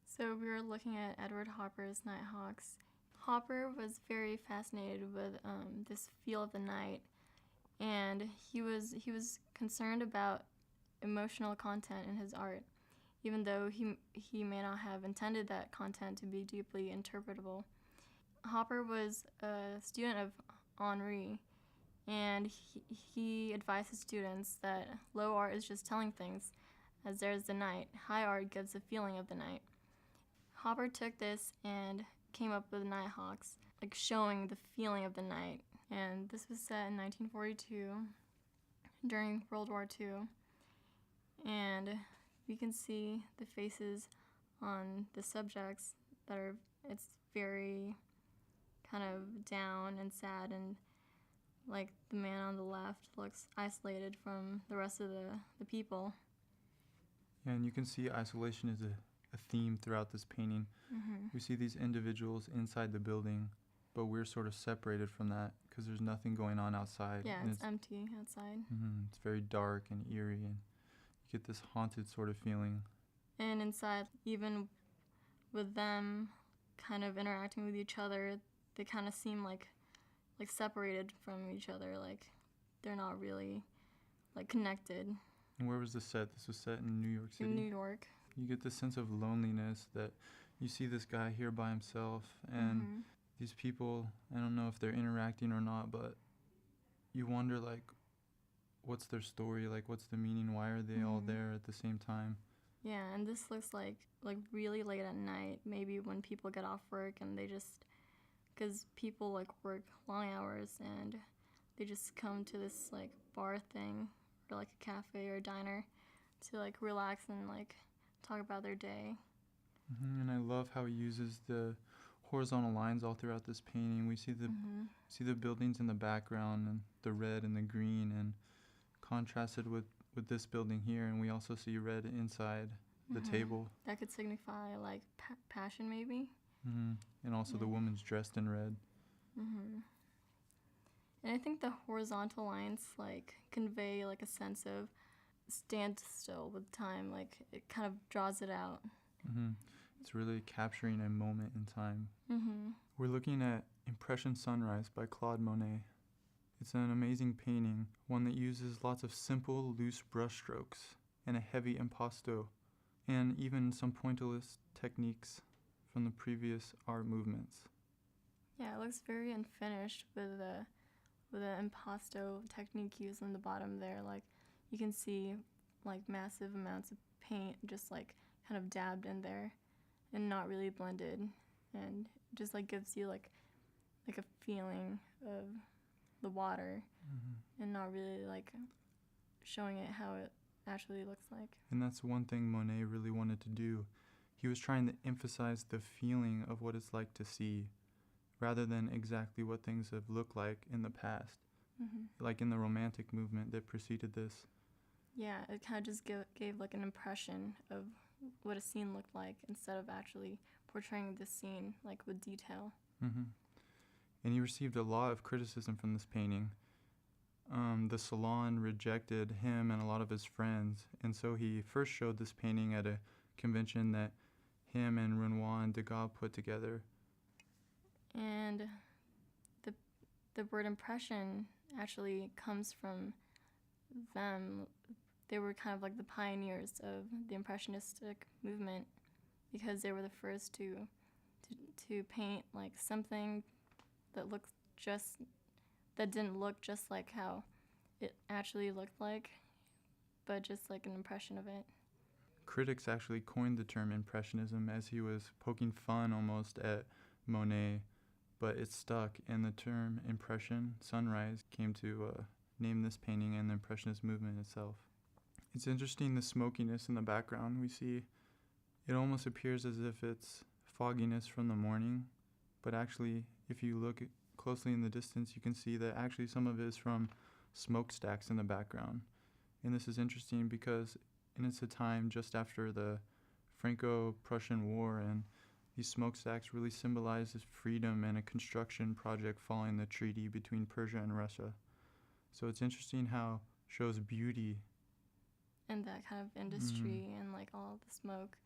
So we were looking at Edward Hopper's Nighthawks. Hopper was very fascinated with this feel of the night, and he was concerned about emotional content in his art, even though he may not have intended that content to be deeply interpretable. Hopper was a student of Henri, and he advised his students that low art is just telling things, as there's the night. High art gives the feeling of the night. Hopper took this and came up with Nighthawks, like showing the feeling of the night. And this was set in 1942 during World War II. And we can see the faces on the subjects it's very kind of down and sad, and like the man on the left looks isolated from the rest of the people. Yeah, and you can see isolation is a theme throughout this painting. Mm-hmm. We see these individuals inside the building, but we're sort of separated from that because there's nothing going on outside. Yeah, it's empty outside. It's very dark and eerie, and you get this haunted sort of feeling. And inside, even with them kind of interacting with each other, they kind of seem like separated from each other, like they're not really like connected. And where was this set? This was set in New York City? In New York. You get this sense of loneliness that you see this guy here by himself, and these people, I don't know if they're interacting or not, but you wonder, like, what's their story? Like, what's the meaning? Why are they all there at the same time? Yeah, and this looks like really late at night, maybe when people get off work and they just, because people like work long hours and they just come to this like bar thing or like a cafe or a diner to like relax and like talk about their day. And I love how he uses the horizontal lines all throughout this painting. We see the buildings in the background and the red and the green, and contrasted with this building here, and we also see red inside the table. That could signify like passion maybe. And also the woman's dressed in red. And I think the horizontal lines like convey like a sense of standstill with time, like it kind of draws it out. It's really capturing a moment in time. We're looking at Ímpression Sunrise by Claude Monet. It's an amazing painting, one that uses lots of simple, loose brushstrokes and a heavy impasto, and even some pointillist techniques from the previous art movements. Yeah, it looks very unfinished with the impasto technique used in the bottom there. Like you can see like massive amounts of paint just like kind of dabbed in there and not really blended, and just like gives you like a feeling of the water and not really like showing it how it actually looks like. And that's one thing Monet really wanted to do. He was trying to emphasize the feeling of what it's like to see, rather than exactly what things have looked like in the past, like in the Romantic movement that preceded this. Yeah, it kind of just gave like an impression of what a scene looked like instead of actually portraying the scene like with detail. And he received a lot of criticism from this painting. The Salon rejected him and a lot of his friends, and so he first showed this painting at a convention that him and Renoir and Degas put together. And the word impression actually comes from them. They were kind of like the pioneers of the Impressionistic movement because they were the first to paint like something that didn't look just like how it actually looked like, but just like an impression of it. Critics actually coined the term Impressionism as he was poking fun almost at Monet, but it stuck, and the term Impression, Sunrise, came to name this painting and the Impressionist movement itself. It's interesting, the smokiness in the background. We see it almost appears as if it's fogginess from the morning, but actually, if you look closely in the distance, you can see that actually some of it is from smokestacks in the background. And this is interesting because it's a time just after the Franco-Prussian War, and these smokestacks really symbolize this freedom and a construction project following the treaty between Persia and Russia. So it's interesting how shows beauty. And that kind of industry and like all the smoke.